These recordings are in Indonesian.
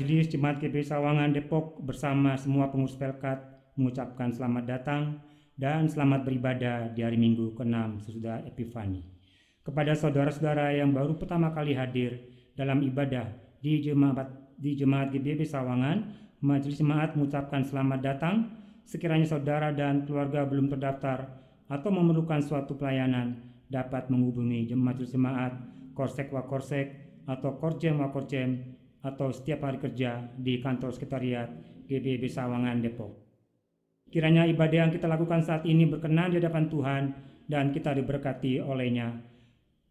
Majelis Jemaat GBI Sawangan Depok bersama semua pengurus Pelkat mengucapkan selamat datang dan selamat beribadah di hari Minggu ke-6 sesudah Epifani. Kepada saudara-saudara yang baru pertama kali hadir dalam ibadah di Jemaat GBI Sawangan, Majelis Jemaat mengucapkan selamat datang. Sekiranya saudara dan keluarga belum terdaftar atau memerlukan suatu pelayanan, dapat menghubungi Majelis Jemaat Korsek Wakorsek atau Korjem Wakorjem atau setiap hari kerja di kantor sekretariat GBI Sawangan Depok. Kiranya ibadah yang kita lakukan saat ini berkenan di hadapan Tuhan dan kita diberkati olehnya.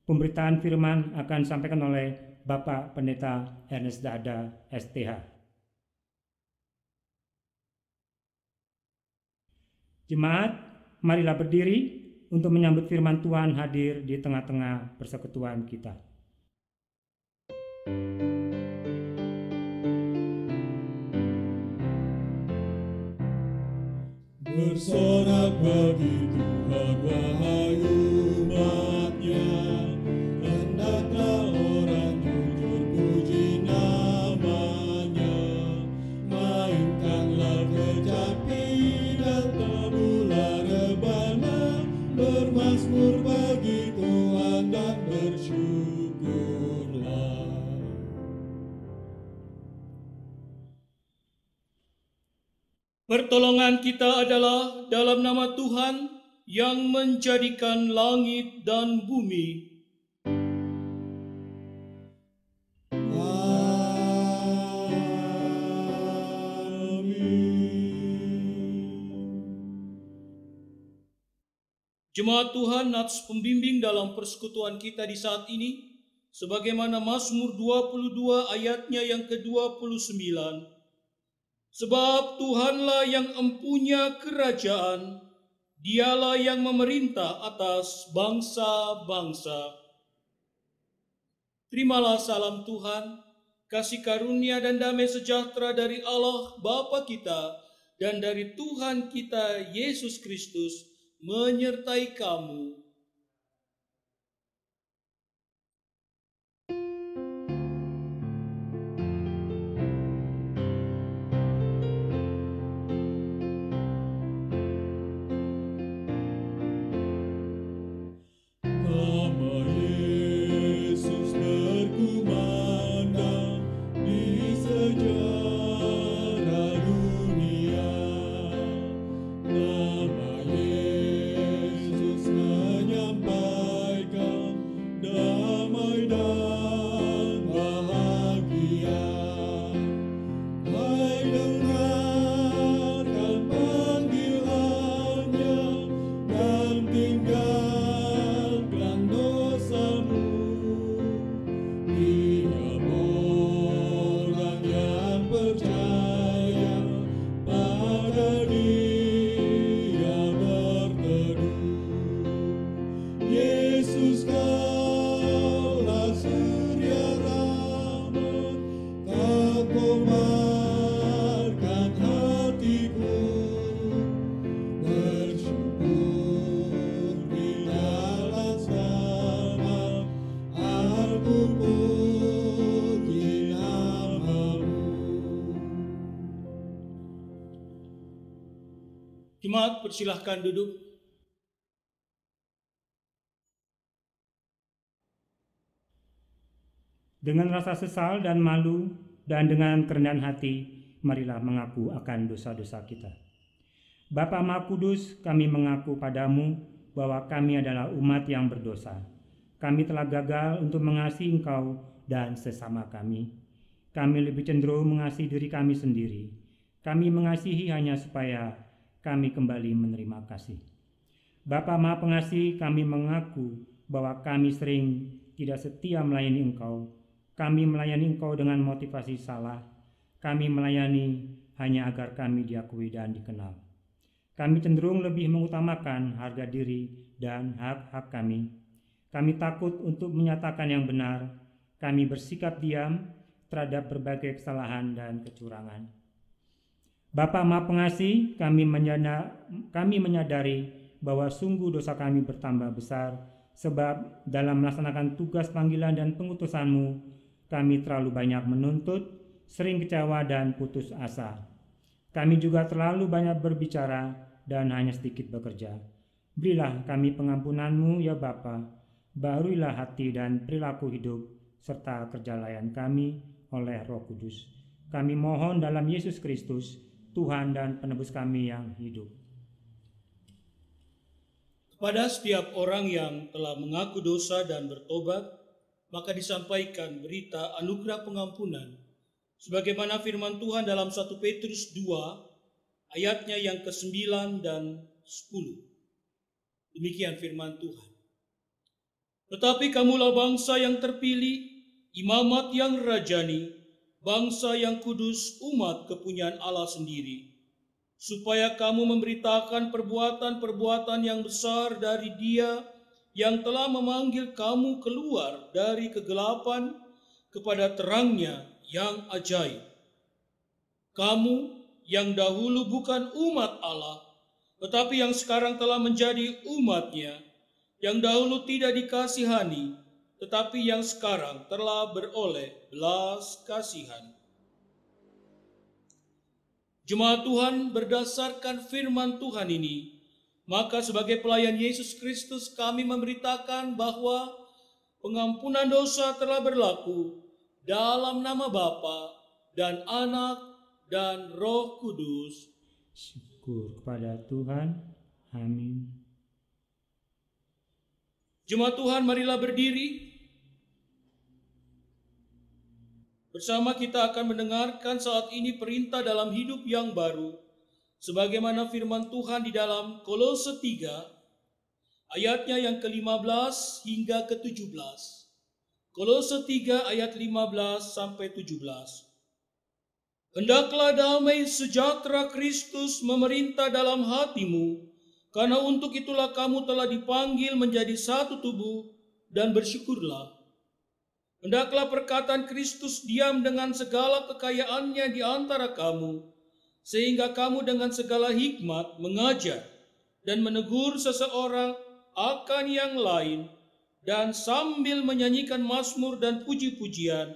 Pemberitaan firman akan disampaikan oleh Bapak Pendeta Ernest Dada, STH. Jemaat, marilah berdiri untuk menyambut firman Tuhan hadir di tengah-tengah persekutuan kita. Bersorak bagi Tuhan wahai umatnya, hendaklah orang jujur puji namanya. Mainkanlah kecapi dan tabulah rebana, bermazmur bagi Tuhan dan bersyukurlah. Pertolongan kita adalah dalam nama Tuhan yang menjadikan langit dan bumi. Jemaat Tuhan, atas pembimbing dalam persekutuan kita di saat ini, sebagaimana Mazmur 22 ayatnya yang ke-29, sebab Tuhanlah yang empunya kerajaan, dialah yang memerintah atas bangsa-bangsa. Terimalah salam Tuhan, kasih karunia dan damai sejahtera dari Allah Bapa kita dan dari Tuhan kita Yesus Kristus menyertai kamu. Jemaat, persilahkan duduk. Dengan rasa sesal dan malu dan dengan kerendahan hati, marilah mengaku akan dosa-dosa kita. Bapa Maha Kudus, kami mengaku padamu bahwa kami adalah umat yang berdosa. Kami telah gagal untuk mengasihi Engkau dan sesama kami. Kami lebih cenderung mengasihi diri kami sendiri. Kami mengasihi hanya supaya kami kembali menerima kasih. Bapa Maha Pengasih, kami mengaku bahwa kami sering tidak setia melayani Engkau. Kami melayani Engkau dengan motivasi salah. Kami melayani hanya agar kami diakui dan dikenal. Kami cenderung lebih mengutamakan harga diri dan hak-hak kami. Kami takut untuk menyatakan yang benar. Kami bersikap diam terhadap berbagai kesalahan dan kecurangan. Bapa Maha Pengasih, kami menyadari bahwa sungguh dosa kami bertambah besar, sebab dalam melaksanakan tugas panggilan dan pengutusan-Mu, kami terlalu banyak menuntut, sering kecewa dan putus asa. Kami juga terlalu banyak berbicara dan hanya sedikit bekerja. Berilah kami pengampunan-Mu ya Bapa, baruilah hati dan perilaku hidup serta kerja layan kami oleh Roh Kudus. Kami mohon dalam Yesus Kristus, Tuhan dan Penebus kami yang hidup. Kepada setiap orang yang telah mengaku dosa dan bertobat, maka disampaikan berita anugerah pengampunan, sebagaimana firman Tuhan dalam 1 Petrus 2, ayatnya yang ke-9 dan 10. Demikian firman Tuhan. Tetapi kamulah bangsa yang terpilih, imamat yang rajani, bangsa yang kudus, umat kepunyaan Allah sendiri, supaya kamu memberitakan perbuatan-perbuatan yang besar dari Dia yang telah memanggil kamu keluar dari kegelapan kepada terang-Nya yang ajaib. Kamu yang dahulu bukan umat Allah, tetapi yang sekarang telah menjadi umat-Nya, yang dahulu tidak dikasihani, tetapi yang sekarang telah beroleh belas kasihan. Jemaat Tuhan, berdasarkan firman Tuhan ini, maka sebagai pelayan Yesus Kristus kami memberitakan bahwa pengampunan dosa telah berlaku dalam nama Bapa dan Anak dan Roh Kudus. Syukur kepada Tuhan. Amin. Jemaat Tuhan, marilah berdiri. Bersama kita akan mendengarkan saat ini perintah dalam hidup yang baru, sebagaimana firman Tuhan di dalam Kolose 3, ayatnya yang ke-15 hingga ke-17. Kolose 3 ayat 15 sampai 17. Hendaklah damai sejahtera Kristus memerintah dalam hatimu, karena untuk itulah kamu telah dipanggil menjadi satu tubuh, dan bersyukurlah. Hendaklah perkataan Kristus diam dengan segala kekayaannya di antara kamu, sehingga kamu dengan segala hikmat mengajar dan menegur seseorang akan yang lain, dan sambil menyanyikan mazmur dan puji-pujian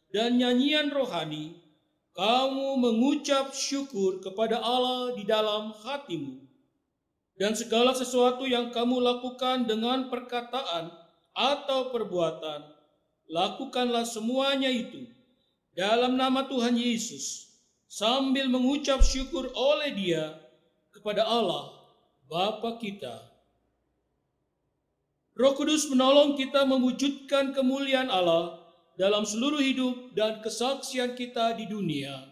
dan nyanyian rohani, kamu mengucap syukur kepada Allah di dalam hatimu. Dan segala sesuatu yang kamu lakukan dengan perkataan atau perbuatan, lakukanlah semuanya itu dalam nama Tuhan Yesus, sambil mengucap syukur oleh Dia kepada Allah Bapa kita. Roh Kudus menolong kita mewujudkan kemuliaan Allah dalam seluruh hidup dan kesaksian kita di dunia.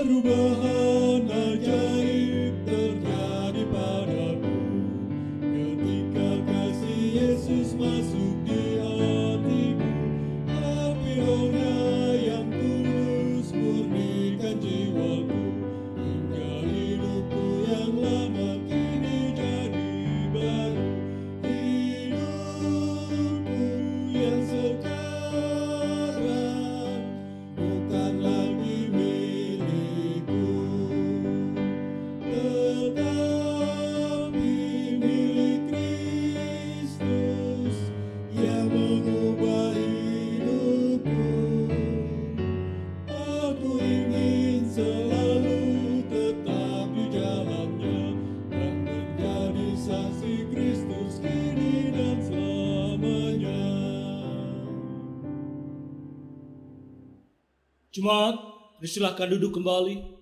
Perubahan ajaib terjadi padaku ketika kasih Yesus masuk di hatiku. Api Roh-Nya yang tulus murnikan jiwaku, hingga hidupku yang lama kini jadi baru. Hidupku yang sekarang bukan lagi milikku, tetapi milik Kristus yang mengubah hidupku. Aku ingin selalu tetap di jalannya dan menjadi saksi Kristus kini dan selamanya. Jemaat, silakan duduk kembali.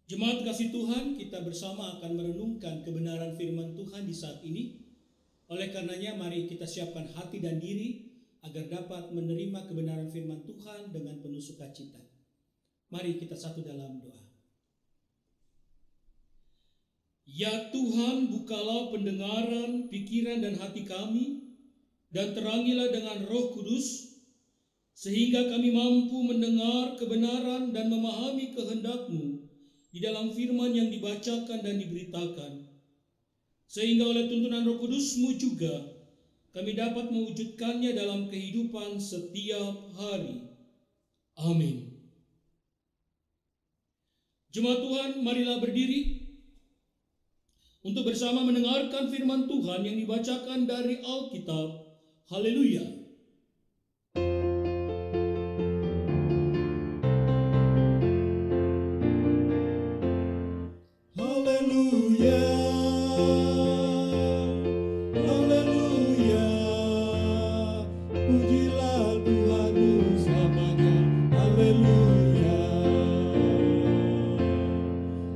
Jemaat kasih Tuhan, kita bersama akan merenungkan kebenaran firman Tuhan di saat ini. Oleh karenanya, mari kita siapkan hati dan diri agar dapat menerima kebenaran firman Tuhan dengan penuh sukacita. Mari kita satu dalam doa. Ya Tuhan, bukalah pendengaran, pikiran dan hati kami, dan terangilah dengan Roh Kudus, sehingga kami mampu mendengar kebenaran dan memahami kehendak-Mu di dalam firman yang dibacakan dan diberitakan. Sehingga oleh tuntunan Roh Kudus-Mu juga, kami dapat mewujudkannya dalam kehidupan setiap hari. Amin. Jemaat Tuhan, marilah berdiri untuk bersama mendengarkan firman Tuhan yang dibacakan dari Alkitab. Haleluya. Haleluya, haleluya, pujilah Tuhanmu selamanya. Haleluya,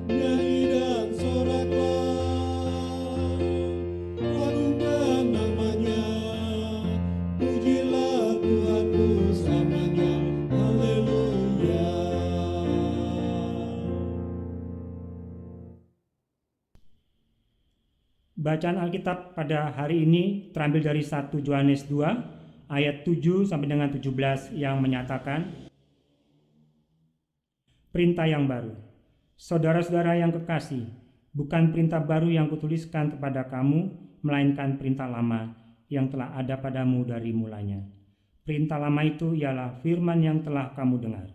nyanyi dan soraklah, agungkan namanya. Pujilah Tuhanmu selamanya. Haleluya. Bacaan Alkitab pada hari ini terambil dari 1 Yohanes 2 ayat 7 sampai dengan 17 yang menyatakan, perintah yang baru. Saudara-saudara yang kekasih, bukan perintah baru yang kutuliskan kepada kamu, melainkan perintah lama yang telah ada padamu dari mulanya. Perintah lama itu ialah firman yang telah kamu dengar.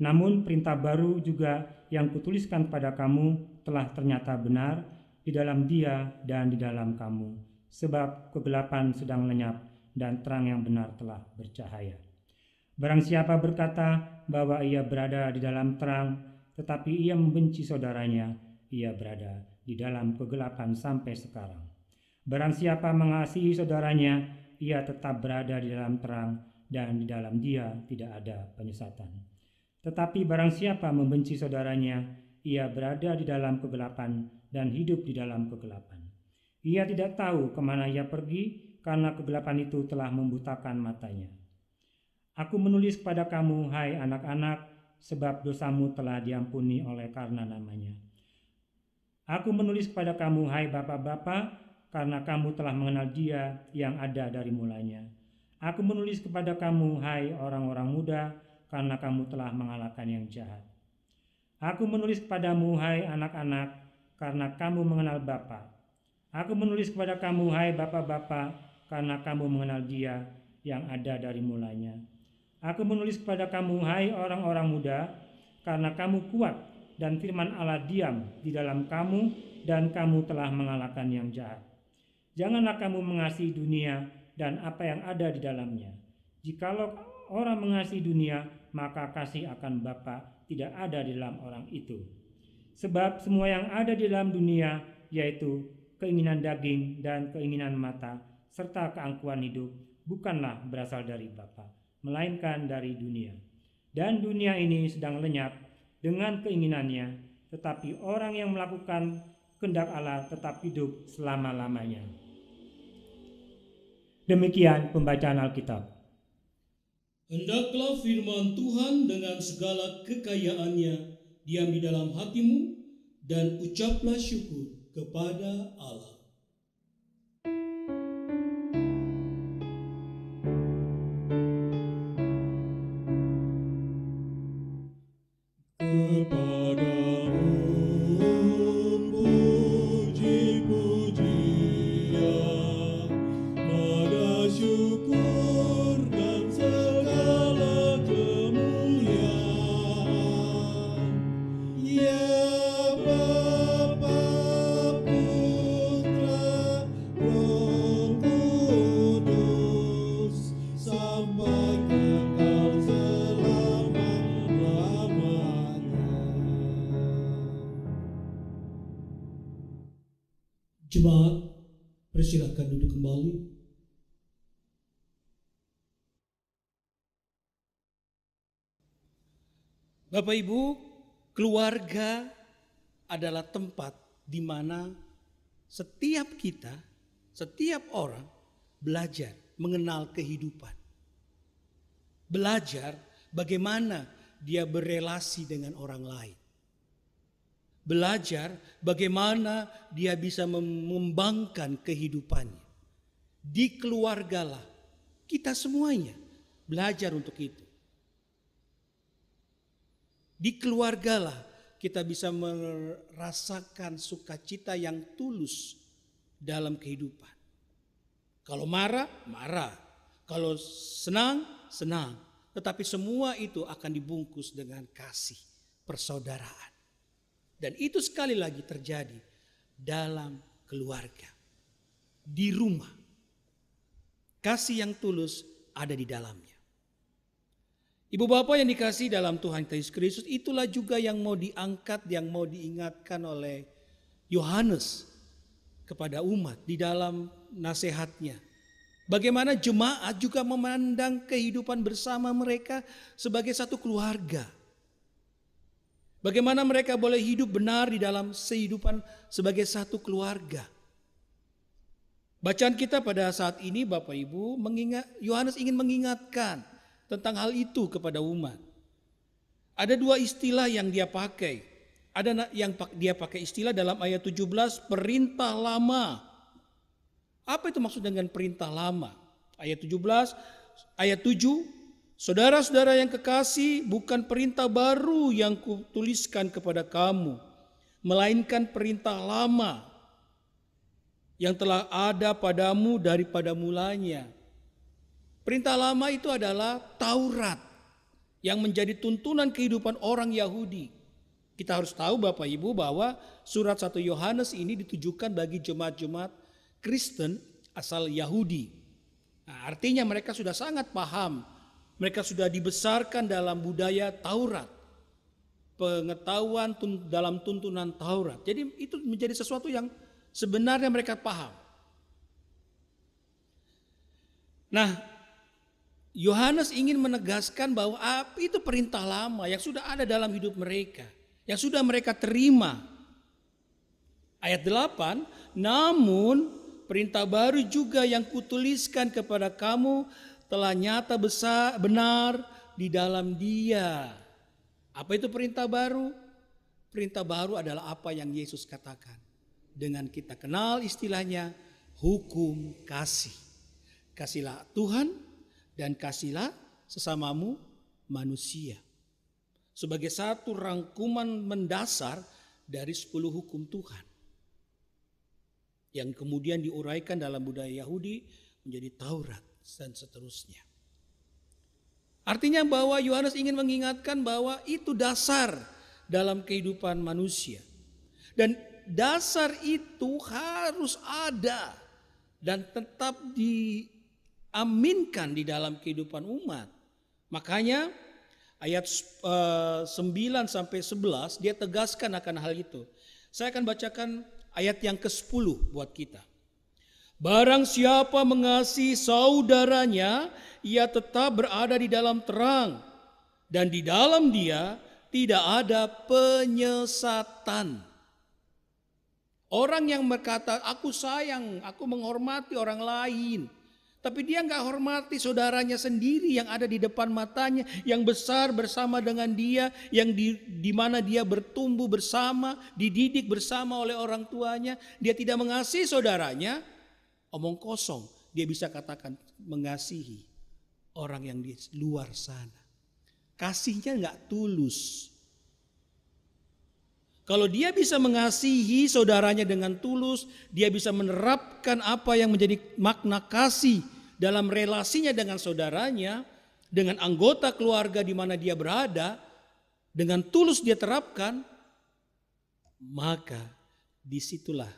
Namun perintah baru juga yang kutuliskan kepada kamu telah ternyata benar di dalam Dia dan di dalam kamu, sebab kegelapan sedang lenyap dan terang yang benar telah bercahaya. Barang siapa berkata bahwa ia berada di dalam terang, tetapi ia membenci saudaranya, ia berada di dalam kegelapan sampai sekarang. Barang siapa mengasihi saudaranya, ia tetap berada di dalam terang, dan di dalam Dia tidak ada penyesatan. Tetapi barang siapa membenci saudaranya, ia berada di dalam kegelapan dan hidup di dalam kegelapan. Ia tidak tahu kemana ia pergi, karena kegelapan itu telah membutakan matanya. Aku menulis kepada kamu, hai anak-anak, sebab dosamu telah diampuni oleh karena namanya. Aku menulis kepada kamu, hai bapak-bapak, karena kamu telah mengenal Dia yang ada dari mulanya. Aku menulis kepada kamu, hai orang-orang muda, karena kamu telah mengalahkan yang jahat. Aku menulis kepadamu, hai anak-anak, karena kamu mengenal Bapa. Aku menulis kepada kamu, hai bapak-bapak, karena kamu mengenal Dia yang ada dari mulanya. Aku menulis kepada kamu, hai orang-orang muda, karena kamu kuat dan firman Allah diam di dalam kamu, dan kamu telah mengalahkan yang jahat. Janganlah kamu mengasihi dunia dan apa yang ada di dalamnya. Jikalau orang mengasihi dunia, maka kasih akan Bapa tidak ada di dalam orang itu. Sebab semua yang ada di dalam dunia, yaitu keinginan daging dan keinginan mata, serta keangkuhan hidup, bukanlah berasal dari Bapa, melainkan dari dunia. Dan dunia ini sedang lenyap dengan keinginannya, tetapi orang yang melakukan kehendak Allah tetap hidup selama-lamanya. Demikian pembacaan Alkitab. Hendaklah firman Tuhan dengan segala kekayaannya diam di dalam hatimu, dan ucaplah syukur kepada Allah. Puji-pujian, nada syukur dan segala kemuliaan. Ya Bapa, Putra, Roh Kudus, sampai kekal selama-lamanya. Jemaat, persilakan duduk kembali. Bapak Ibu, keluarga adalah tempat di mana setiap kita, setiap orang belajar mengenal kehidupan. Belajar bagaimana dia berelasi dengan orang lain. Belajar bagaimana dia bisa mengembangkan kehidupannya. Di keluargalah kita semuanya belajar untuk itu. Di keluargalah kita bisa merasakan sukacita yang tulus dalam kehidupan. Kalau marah, marah. Kalau senang, senang. Tetapi semua itu akan dibungkus dengan kasih persaudaraan. Dan itu sekali lagi terjadi dalam keluarga, di rumah. Kasih yang tulus ada di dalamnya. Ibu bapak yang dikasihi dalam Tuhan Yesus Kristus, itulah juga yang mau diangkat, yang mau diingatkan oleh Yohanes kepada umat di dalam nasihatnya. Bagaimana jemaat juga memandang kehidupan bersama mereka sebagai satu keluarga. Bagaimana mereka boleh hidup benar di dalam kehidupan sebagai satu keluarga. Bacaan kita pada saat ini Bapak Ibu, Yohanes ingin mengingatkan tentang hal itu kepada umat. Ada dua istilah yang dia pakai. Ada yang dia pakai istilah dalam ayat 17, perintah lama. Apa itu maksud dengan perintah lama? Ayat 17, ayat 7, saudara-saudara yang kekasih, bukan perintah baru yang kutuliskan kepada kamu, melainkan perintah lama yang telah ada padamu daripada mulanya. Perintah lama itu adalah Taurat yang menjadi tuntunan kehidupan orang Yahudi. Kita harus tahu Bapak Ibu bahwa surat 1 Yohanes ini ditujukan bagi jemaat-jemaat Kristen asal Yahudi. Nah, artinya mereka sudah sangat paham. Mereka sudah dibesarkan dalam budaya Taurat. Pengetahuan dalam tuntunan Taurat. Jadi itu menjadi sesuatu yang sebenarnya mereka paham. Nah, Yohanes ingin menegaskan bahwa itu perintah lama yang sudah ada dalam hidup mereka, yang sudah mereka terima. Ayat 8, namun perintah baru juga yang kutuliskan kepada kamu telah nyata benar di dalam Dia. Apa itu perintah baru? Perintah baru adalah apa yang Yesus katakan. Dengan kita kenal istilahnya hukum kasih. Kasihlah Tuhan dan kasihlah sesamamu manusia. Sebagai satu rangkuman mendasar dari 10 hukum Tuhan. Yang kemudian diuraikan dalam budaya Yahudi menjadi Taurat dan seterusnya. Artinya bahwa Yohanes ingin mengingatkan bahwa itu dasar dalam kehidupan manusia. Dan dasar itu harus ada dan tetap diaminkan di dalam kehidupan umat. Makanya ayat 9 sampai 11 dia tegaskan akan hal itu. Saya akan bacakan ayat yang ke-10 buat kita. Barang siapa mengasihi saudaranya, ia tetap berada di dalam terang, dan di dalam dia tidak ada penyesatan. Orang yang berkata, aku sayang, aku menghormati orang lain, tapi dia nggak hormati saudaranya sendiri yang ada di depan matanya, yang besar bersama dengan dia, yang di mana dia bertumbuh bersama, dididik bersama oleh orang tuanya. Dia tidak mengasihi saudaranya, omong kosong. Dia bisa katakan mengasihi orang yang di luar sana. Kasihnya nggak tulus. Kalau dia bisa mengasihi saudaranya dengan tulus, dia bisa menerapkan apa yang menjadi makna kasih dalam relasinya dengan saudaranya, dengan anggota keluarga di mana dia berada, dengan tulus dia terapkan, maka disitulah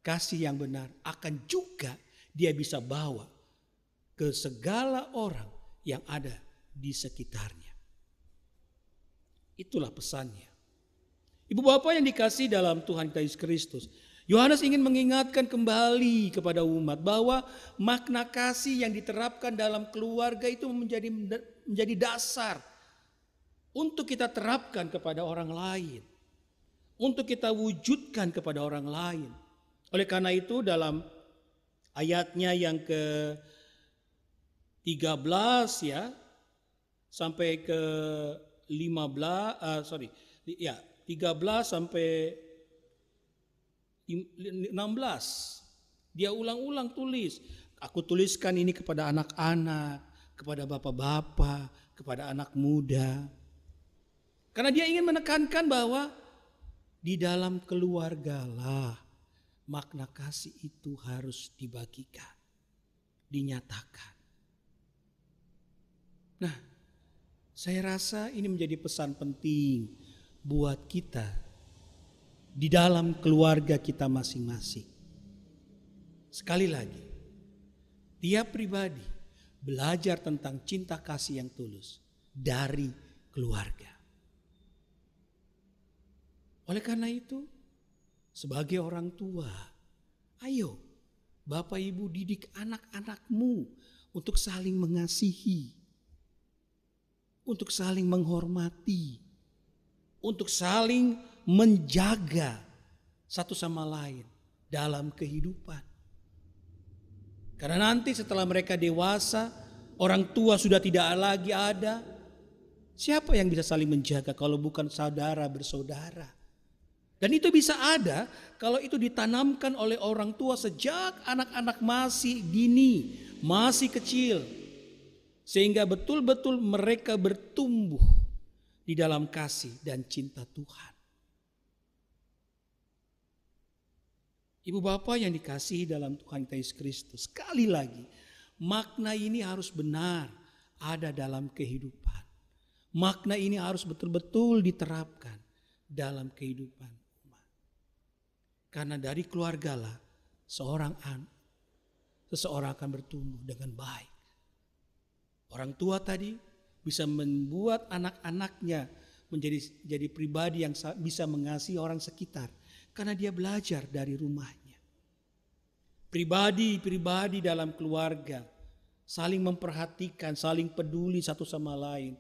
kasih yang benar akan juga dia bisa bawa ke segala orang yang ada di sekitarnya. Itulah pesannya. Ibu bapak yang dikasihi dalam Tuhan Yesus Kristus, Yohanes ingin mengingatkan kembali kepada umat bahwa makna kasih yang diterapkan dalam keluarga itu menjadi dasar untuk kita terapkan kepada orang lain, untuk kita wujudkan kepada orang lain. Oleh karena itu dalam ayatnya yang ke-13 ya sampai ke 13 sampai 16. Dia ulang-ulang tulis. Aku tuliskan ini kepada anak-anak, kepada bapak-bapak, kepada anak muda. Karena dia ingin menekankan bahwa di dalam keluargalah makna kasih itu harus dibagikan. dinyatakan. Nah, saya rasa ini menjadi pesan penting buat kita di dalam keluarga kita masing-masing. Sekali lagi, tiap pribadi belajar tentang cinta kasih yang tulus dari keluarga. Oleh karena itu, sebagai orang tua, ayo Bapak Ibu didik anak-anakmu untuk saling mengasihi, untuk saling menghormati, untuk saling menjaga satu sama lain dalam kehidupan. Karena nanti setelah mereka dewasa, orang tua sudah tidak lagi ada. Siapa yang bisa saling menjaga kalau bukan saudara bersaudara? Dan itu bisa ada kalau itu ditanamkan oleh orang tua sejak anak-anak masih dini, masih kecil. Sehingga betul-betul mereka bertumbuh di dalam kasih dan cinta Tuhan. Ibu bapak yang dikasihi dalam Tuhan Yesus Kristus, sekali lagi makna ini harus benar ada dalam kehidupan. Makna ini harus betul-betul diterapkan dalam kehidupan umat. Karena dari keluargalah seseorang akan bertumbuh dengan baik. Orang tua tadi bisa membuat anak-anaknya menjadi pribadi yang bisa mengasihi orang sekitar. Karena dia belajar dari rumahnya. Pribadi-pribadi dalam keluarga saling memperhatikan, saling peduli satu sama lain.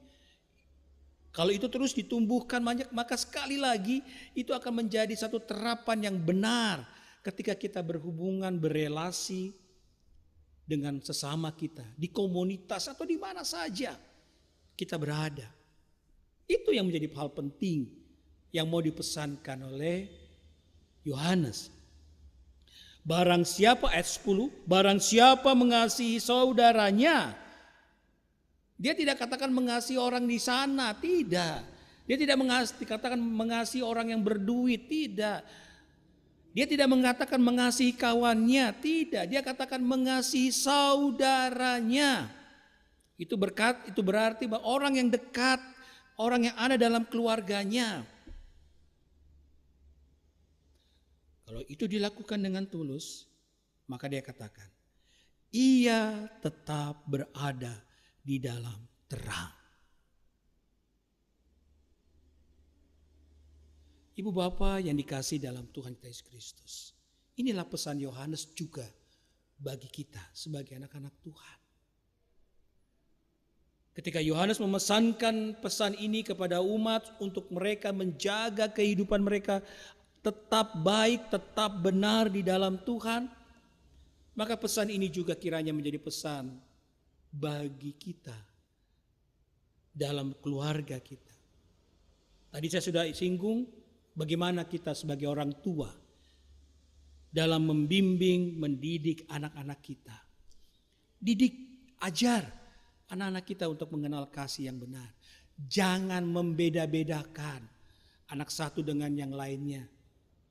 Kalau itu terus ditumbuhkan banyak, maka sekali lagi itu akan menjadi satu terapan yang benar ketika kita berhubungan, berelasi dengan sesama kita, di komunitas atau di mana saja kita berada. Itu yang menjadi hal penting yang mau dipesankan oleh Yohanes. Barang siapa, ayat 10, barang siapa mengasihi saudaranya, dia tidak katakan mengasihi orang di sana, tidak. Dia tidak dikatakan mengasihi orang yang berduit, tidak. Dia tidak mengatakan mengasihi kawannya, tidak. Dia katakan mengasihi saudaranya. Itu berarti bahwa orang yang dekat, orang yang ada dalam keluarganya. Kalau itu dilakukan dengan tulus, maka dia katakan, ia tetap berada di dalam terang. Ibu bapak yang dikasihi dalam Tuhan Yesus Kristus, inilah pesan Yohanes juga bagi kita sebagai anak-anak Tuhan. Ketika Yohanes memesankan pesan ini kepada umat untuk mereka menjaga kehidupan mereka tetap baik, tetap benar di dalam Tuhan, maka pesan ini juga kiranya menjadi pesan bagi kita dalam keluarga kita. Tadi saya sudah singgung bagaimana kita sebagai orang tua dalam membimbing, mendidik anak-anak kita. Didik, ajar anak-anak kita untuk mengenal kasih yang benar. Jangan membeda-bedakan anak satu dengan yang lainnya.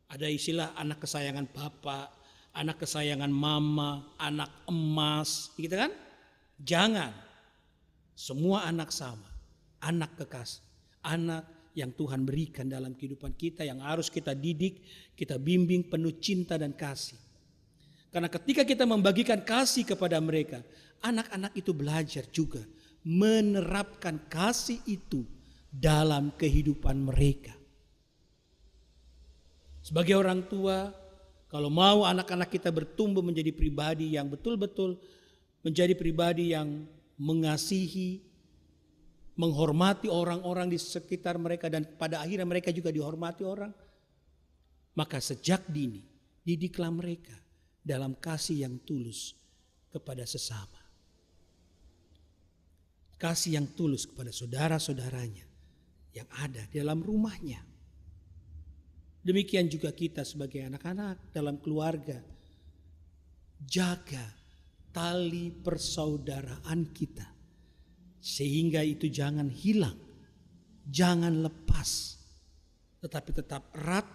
Ada istilah anak kesayangan bapak, anak kesayangan mama, anak emas, gitu kan? Jangan. Semua anak sama, anak kekasih, anak yang Tuhan berikan dalam kehidupan kita yang harus kita didik, kita bimbing penuh cinta dan kasih. Karena ketika kita membagikan kasih kepada mereka, anak-anak itu belajar juga menerapkan kasih itu dalam kehidupan mereka. Sebagai orang tua, kalau mau anak-anak kita bertumbuh menjadi pribadi yang betul-betul menjadi pribadi yang mengasihi, menghormati orang-orang di sekitar mereka dan pada akhirnya mereka juga dihormati orang, maka sejak dini didiklah mereka dalam kasih yang tulus kepada sesama. Kasih yang tulus kepada saudara-saudaranya yang ada di dalam rumahnya. Demikian juga kita sebagai anak-anak dalam keluarga. Jaga tali persaudaraan kita. Sehingga itu jangan hilang. Jangan lepas. Tetapi tetap erat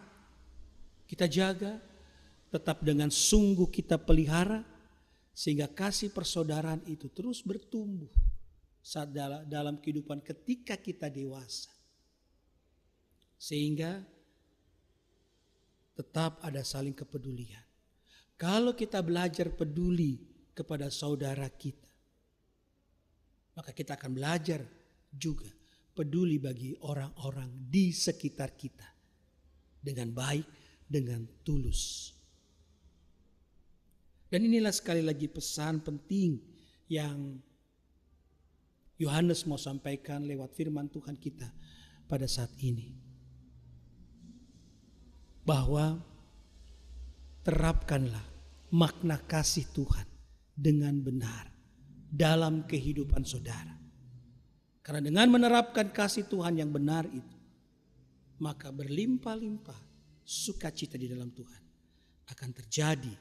kita jaga. Tetap dengan sungguh kita pelihara. Sehingga kasih persaudaraan itu terus bertumbuh saat dalam kehidupan ketika kita dewasa. Sehingga tetap ada saling kepedulian. Kalau kita belajar peduli kepada saudara kita, maka kita akan belajar juga peduli bagi orang-orang di sekitar kita dengan baik, dengan tulus. Dan inilah sekali lagi pesan penting yang Yohanes mau sampaikan lewat firman Tuhan kita pada saat ini. Bahwa terapkanlah makna kasih Tuhan dengan benar dalam kehidupan saudara. Karena dengan menerapkan kasih Tuhan yang benar itu, maka berlimpah-limpah sukacita di dalam Tuhan akan terjadi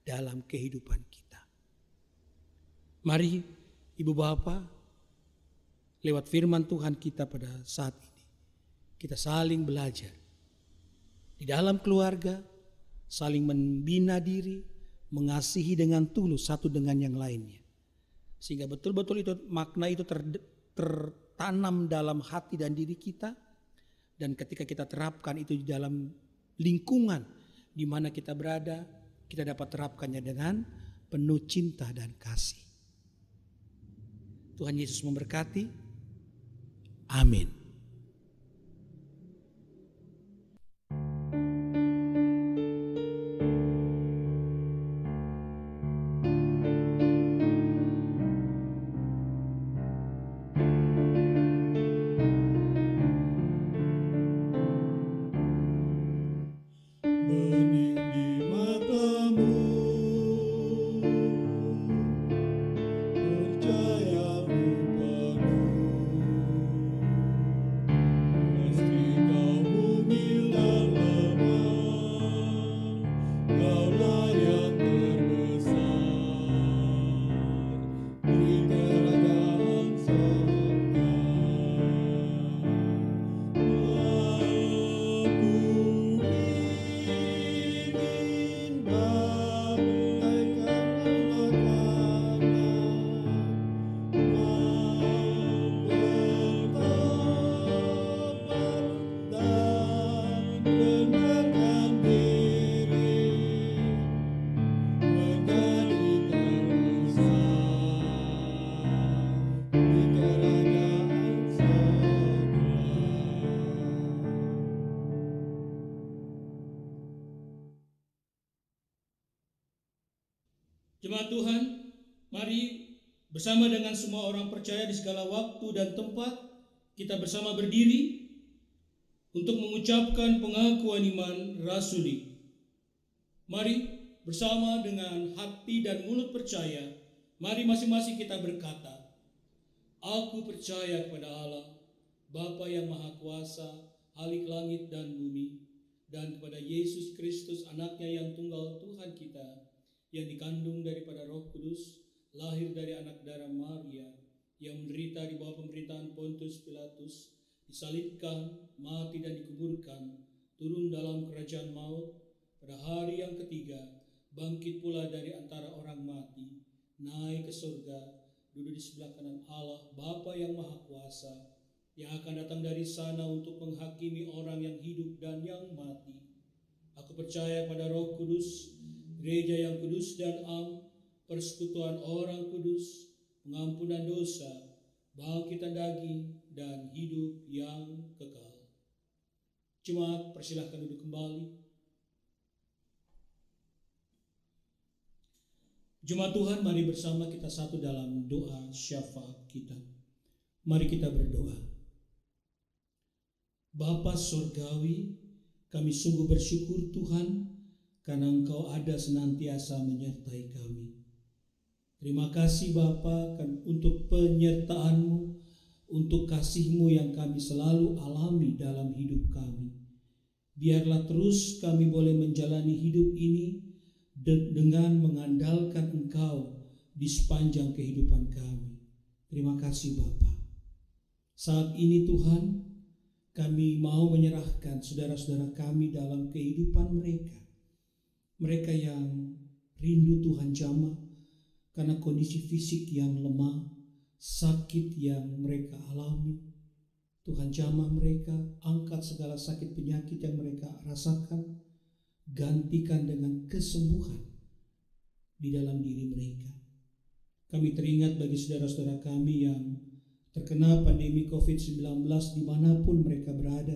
dalam kehidupan kita. Mari Ibu Bapa, lewat firman Tuhan kita pada saat ini, kita saling belajar. Di dalam keluarga, saling membina diri, mengasihi dengan tulus satu dengan yang lainnya. Sehingga betul-betul itu makna itu tertanam dalam hati dan diri kita. Dan ketika kita terapkan itu di dalam lingkungan di mana kita berada, kita dapat terapkannya dengan penuh cinta dan kasih. Tuhan Yesus memberkati. Amin. Bening di matamu, percayamu penuh. Meski kau mungil dan lemah, kaulah yang terbesar di kerajaan sorga. Jemaat Tuhan, mari bersama dengan semua orang percaya di segala waktu dan tempat, kita bersama berdiri untuk mengucapkan pengakuan iman rasuli. Mari bersama dengan hati dan mulut percaya, mari masing-masing kita berkata, Aku percaya kepada Allah, Bapa yang Maha Kuasa, Khalik langit dan bumi, dan kepada Yesus Kristus, anaknya yang tunggal Tuhan kita, yang dikandung daripada Roh Kudus, lahir dari anak darah Maria, yang menderita di bawah pemerintahan Pontius Pilatus, disalibkan, mati dan dikuburkan, turun dalam kerajaan maut, pada hari yang ketiga, bangkit pula dari antara orang mati, naik ke surga, duduk di sebelah kanan Allah, Bapa yang Maha Kuasa, yang akan datang dari sana untuk menghakimi orang yang hidup dan yang mati. Aku percaya pada Roh Kudus, Gereja yang kudus dan am, persekutuan orang kudus, pengampunan dosa, bangkitan daging, dan hidup yang kekal. Jemaat, persilahkan duduk kembali. Jemaat Tuhan, mari bersama kita satu dalam doa syafaat kita. Mari kita berdoa. Bapa Surgawi, kami sungguh bersyukur Tuhan, karena Engkau ada senantiasa menyertai kami. Terima kasih Bapa untuk penyertaan-Mu, untuk kasih-Mu yang kami selalu alami dalam hidup kami. Biarlah terus kami boleh menjalani hidup ini dengan mengandalkan Engkau di sepanjang kehidupan kami. Terima kasih Bapa. Saat ini Tuhan, kami mau menyerahkan saudara-saudara kami dalam kehidupan mereka. Mereka yang rindu Tuhan jamah, karena kondisi fisik yang lemah, sakit yang mereka alami. Tuhan jamah mereka, angkat segala sakit penyakit yang mereka rasakan, gantikan dengan kesembuhan di dalam diri mereka. Kami teringat bagi saudara-saudara kami yang terkena pandemi COVID-19 dimanapun mereka berada.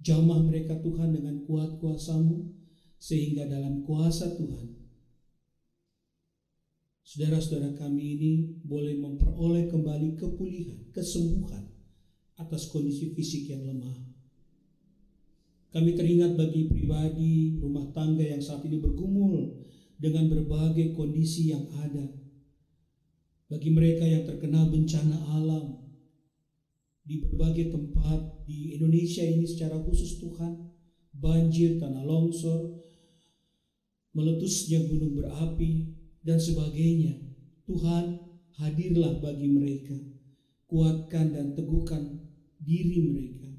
Jamah mereka Tuhan dengan kuat kuasa-Mu, sehingga dalam kuasa Tuhan, saudara-saudara kami ini boleh memperoleh kembali kepulihan, kesembuhan atas kondisi fisik yang lemah. Kami teringat bagi pribadi rumah tangga yang saat ini bergumul dengan berbagai kondisi yang ada. Bagi mereka yang terkena bencana alam di berbagai tempat di Indonesia ini secara khusus Tuhan, banjir, tanah longsor, meletusnya gunung berapi, dan sebagainya. Tuhan, hadirlah bagi mereka, kuatkan dan teguhkan diri mereka,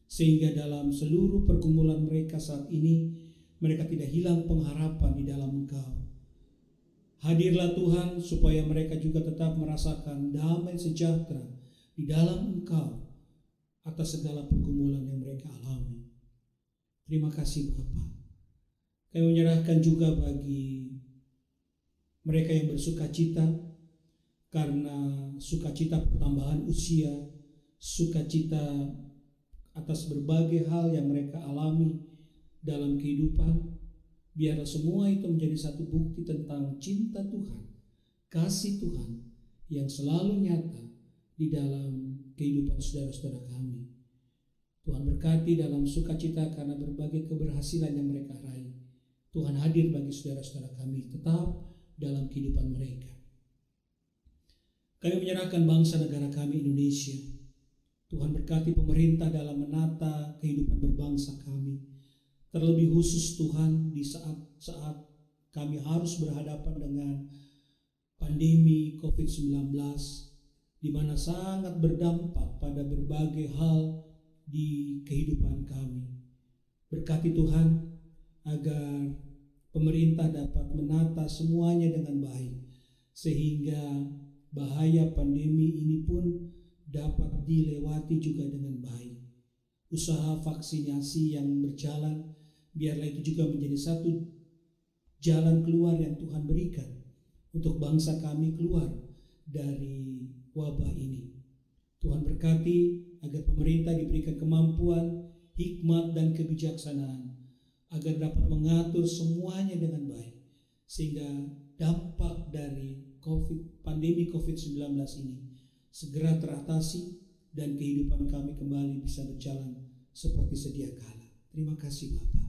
sehingga dalam seluruh pergumulan mereka saat ini, mereka tidak hilang pengharapan di dalam Engkau. Hadirlah Tuhan, supaya mereka juga tetap merasakan damai sejahtera di dalam Engkau atas segala pergumulan yang mereka alami. Terima kasih Bapa. Kami menyerahkan juga bagi mereka yang bersuka cita karena sukacita pertambahan usia, sukacita atas berbagai hal yang mereka alami dalam kehidupan. Biarlah semua itu menjadi satu bukti tentang cinta Tuhan, kasih Tuhan yang selalu nyata di dalam kehidupan saudara-saudara kami. Tuhan berkati dalam sukacita karena berbagai keberhasilan yang mereka raih. Tuhan hadir bagi saudara-saudara kami tetap dalam kehidupan mereka. Kami menyerahkan bangsa negara kami Indonesia. Tuhan berkati pemerintah dalam menata kehidupan berbangsa kami. Terlebih khusus Tuhan di saat-saat kami harus berhadapan dengan pandemi COVID-19, di mana sangat berdampak pada berbagai hal di kehidupan kami. Berkati Tuhan agar pemerintah dapat menata semuanya dengan baik, sehingga bahaya pandemi ini pun dapat dilewati juga dengan baik. Usaha vaksinasi yang berjalan, biarlah itu juga menjadi satu jalan keluar yang Tuhan berikan untuk bangsa kami keluar dari wabah ini. Tuhan berkati agar pemerintah diberikan kemampuan, hikmat, dan kebijaksanaan agar dapat mengatur semuanya dengan baik, sehingga dampak dari pandemi COVID-19 ini segera teratasi dan kehidupan kami kembali bisa berjalan seperti sedia kala. Terima kasih Bapa.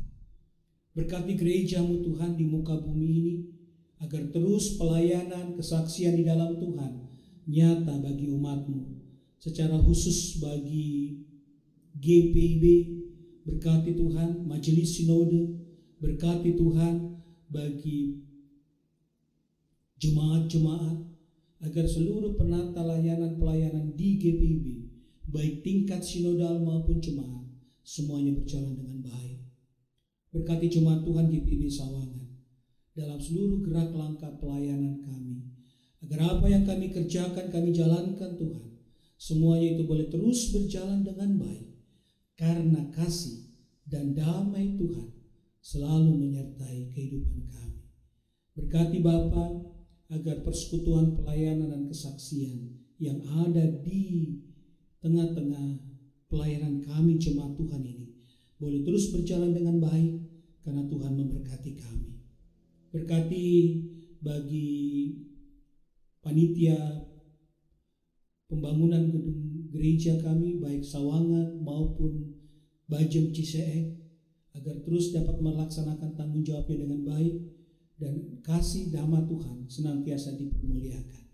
Berkati gereja-Mu Tuhan di muka bumi ini, agar terus pelayanan kesaksian di dalam Tuhan nyata bagi umat-Mu. Secara khusus bagi GPIB, berkati Tuhan Majelis Sinode, berkati Tuhan bagi jemaat-jemaat, agar seluruh penata layanan pelayanan di GPIB, baik tingkat sinodal maupun jemaat, semuanya berjalan dengan baik. Berkati jemaat Tuhan GPIB Sawangan dalam seluruh gerak langkah pelayanan kami, agar apa yang kami kerjakan, kami jalankan Tuhan, semuanya itu boleh terus berjalan dengan baik, karena kasih dan damai Tuhan selalu menyertai kehidupan kami. Berkati Bapa agar persekutuan pelayanan dan kesaksian yang ada di tengah-tengah pelayanan kami jemaat Tuhan ini boleh terus berjalan dengan baik, karena Tuhan memberkati kami. Berkati bagi panitia pembangunan gedung gereja kami, baik Sawangan maupun Bajem Ciseeng, agar terus dapat melaksanakan tanggung jawabnya dengan baik, dan kasih damai Tuhan senantiasa dipermuliakan.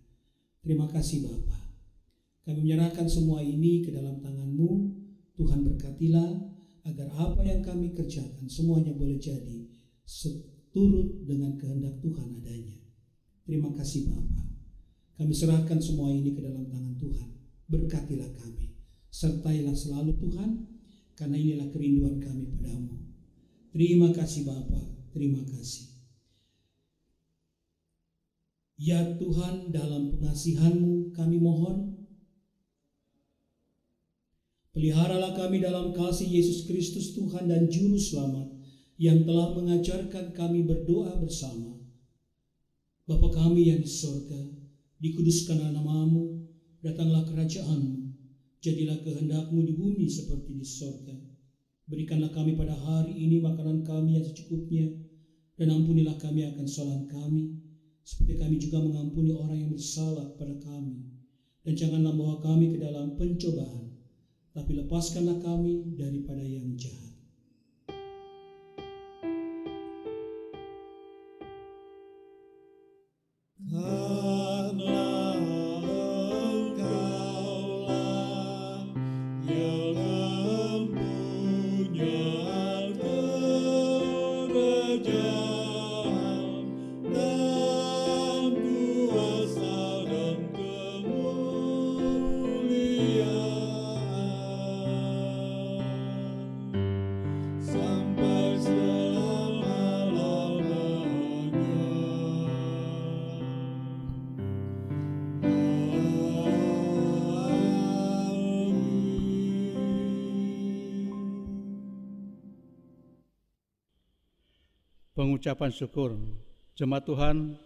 Terima kasih Bapa. Kami menyerahkan semua ini ke dalam tangan-Mu. Tuhan berkatilah agar apa yang kami kerjakan semuanya boleh jadi seturut dengan kehendak Tuhan adanya. Terima kasih Bapa. Kami serahkan semua ini ke dalam tangan Tuhan. Berkatilah kami, sertailah selalu Tuhan, karena inilah kerinduan kami padamu. Terima kasih Bapa, terima kasih. Ya Tuhan, dalam pengasihan-Mu kami mohon, peliharalah kami dalam kasih Yesus Kristus Tuhan dan Juru Selamat yang telah mengajarkan kami berdoa bersama. Bapa kami yang di sorga, dikuduskanlah nama-Mu, datanglah kerajaan-Mu, jadilah kehendak-Mu di bumi seperti di sorga. Berikanlah kami pada hari ini makanan kami yang secukupnya, dan ampunilah kami akan kesalahan kami, seperti kami juga mengampuni orang yang bersalah kepada kami. Dan janganlah membawa kami ke dalam pencobaan, tapi lepaskanlah kami daripada yang jahat. Karena Engkaulah yang mempunyai kerajaan dan kuasa dan kemuliaan sampai Pengucapan syukur. Jemaat Tuhan,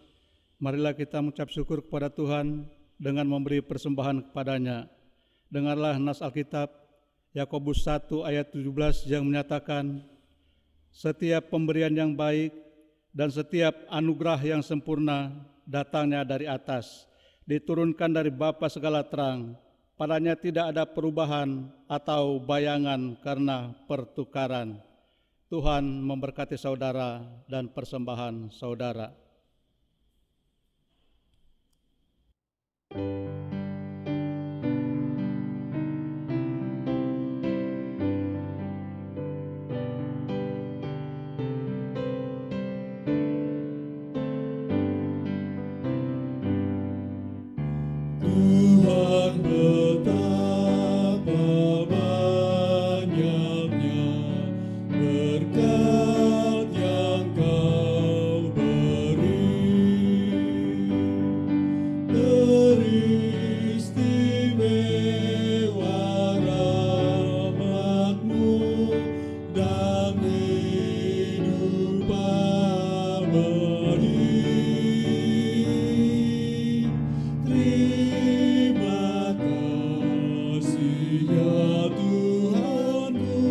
marilah kita mengucap syukur kepada Tuhan dengan memberi persembahan kepadanya. Dengarlah nas Alkitab Yakobus 1 ayat 17 yang menyatakan, setiap pemberian yang baik dan setiap anugerah yang sempurna datangnya dari atas, diturunkan dari Bapa segala terang. Padanya tidak ada perubahan atau bayangan karena pertukaran. Tuhan memberkati saudara dan persembahan saudara. Tuhan betapa banyaknya berkat yang Kau beri, teristimewa rahmat-Mu dan hidup abadi. Terima kasih ya Tuhanku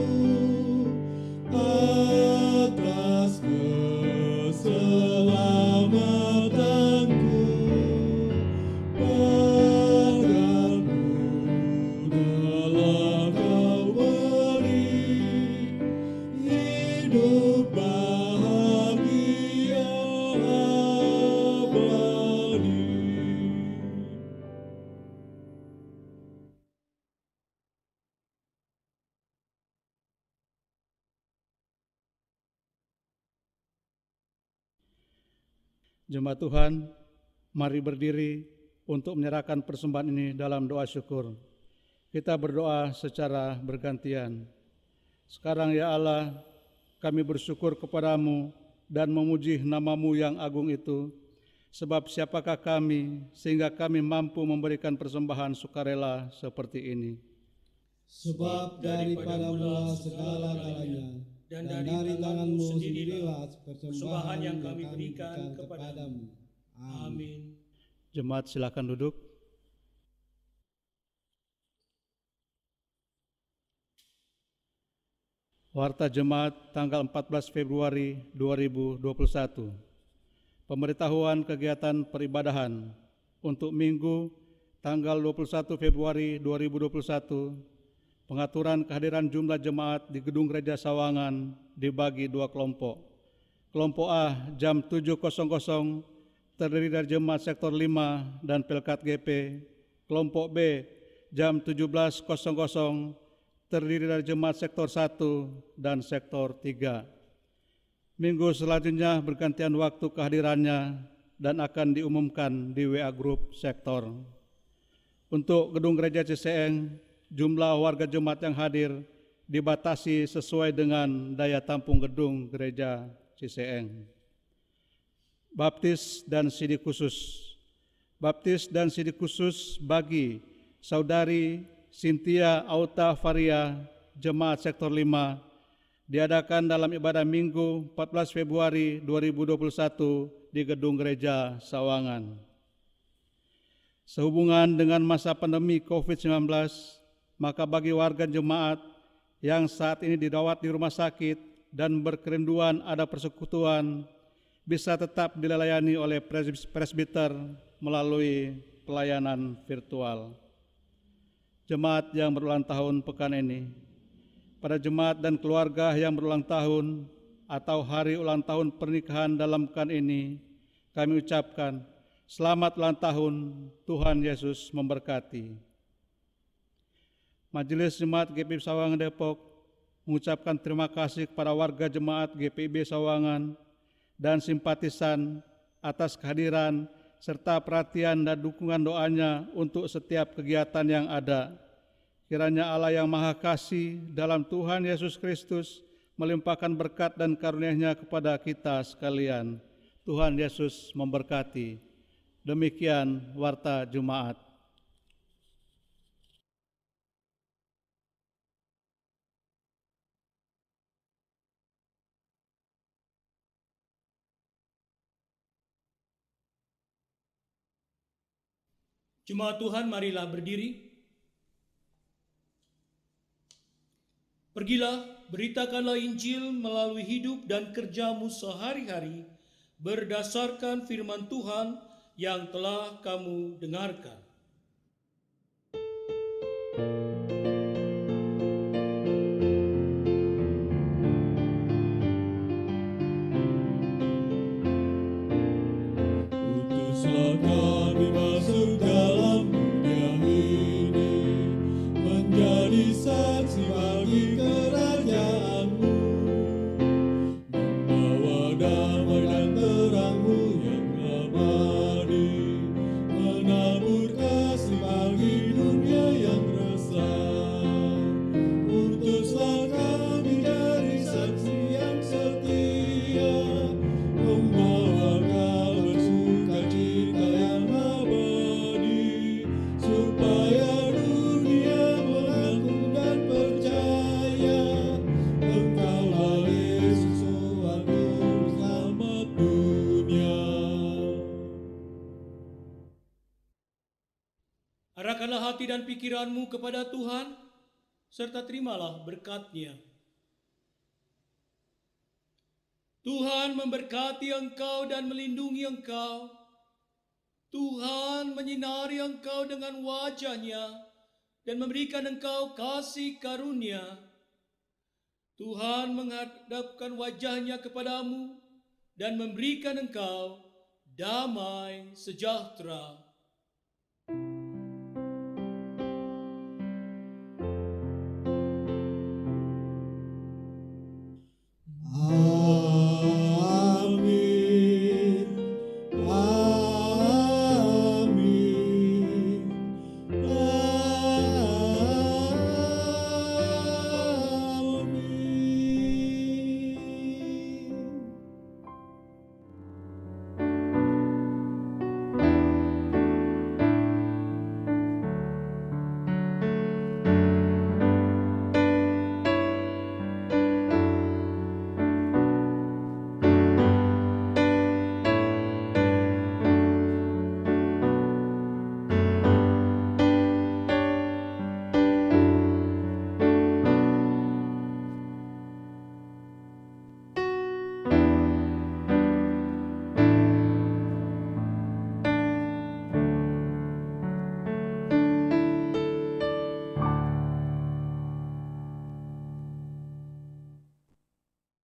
atas keselamatanku. Padaku telah Kau beri hidup bahagia abadi. Jemaat Tuhan, mari berdiri untuk menyerahkan persembahan ini dalam doa syukur. Kita berdoa secara bergantian. Sekarang ya Allah, kami bersyukur kepadamu dan memuji nama-Mu yang agung itu. Sebab siapakah kami sehingga kami mampu memberikan persembahan sukarela seperti ini. Sebab daripada-Mu segala-galanya, dan dari tangan-Mu sendirilah persembahan yang kami berikan kepadamu. Amin. Jemaat silakan duduk. Warta Jemaat tanggal 14 Februari 2021. Pemberitahuan kegiatan peribadahan untuk Minggu tanggal 21 Februari 2021. Pengaturan kehadiran jumlah jemaat di Gedung Gereja Sawangan dibagi dua kelompok. Kelompok A jam 7.00 terdiri dari jemaat sektor 5 dan Pelkat GP. Kelompok B jam 17.00 terdiri dari jemaat sektor 1 dan sektor 3. Minggu selanjutnya bergantian waktu kehadirannya dan akan diumumkan di WA Group sektor. Untuk Gedung Gereja Ciseeng, jumlah warga jemaat yang hadir dibatasi sesuai dengan daya tampung gedung gereja Ciseeng. Baptis dan sidik khusus baptis dan sidik khusus bagi Saudari Cynthia Auta Faria, Jemaat Sektor 5, diadakan dalam ibadah Minggu 14 Februari 2021 di Gedung Gereja Sawangan. Sehubungan dengan masa pandemi COVID-19, maka bagi warga jemaat yang saat ini dirawat di rumah sakit dan berkerinduan ada persekutuan, bisa tetap dilayani oleh presbiter melalui pelayanan virtual. Jemaat yang berulang tahun pekan ini, pada jemaat dan keluarga yang berulang tahun atau hari ulang tahun pernikahan dalam pekan ini, kami ucapkan selamat ulang tahun, Tuhan Yesus memberkati. Majelis Jemaat GPIB Sawangan Depok mengucapkan terima kasih kepada warga jemaat GPIB Sawangan dan simpatisan atas kehadiran serta perhatian dan dukungan doanya untuk setiap kegiatan yang ada. Kiranya Allah yang Maha Kasih dalam Tuhan Yesus Kristus melimpahkan berkat dan karunia-Nya kepada kita sekalian. Tuhan Yesus memberkati. Demikian warta Jumat. Jemaat Tuhan, marilah berdiri. Pergilah, beritakanlah Injil melalui hidup dan kerjamu sehari-hari berdasarkan firman Tuhan yang telah kamu dengarkan. Utuslah kami masuk dalam dunia ini, menjadi saksi bagi kerajaan-Mu, membawa damai dan terang-Mu yang abadi, menabur kasih bagi dunia yang resah. Utuslah kami jadi saksi yang setia, membawa kabar sukacita yang abadi, supaya dunia mengaku dan percaya Engkaulah Yesus, Tuhan Juru Selamat dunia. Arahkanlah hati dan pikiranmu kepada Tuhan, serta terimalah berkat-Nya. Tuhan memberkati engkau dan melindungi engkau. Tuhan menyinari engkau dengan wajah-Nya dan memberikan engkau kasih karunia. Tuhan menghadapkan wajah-Nya kepadamu dan memberikan engkau damai sejahtera.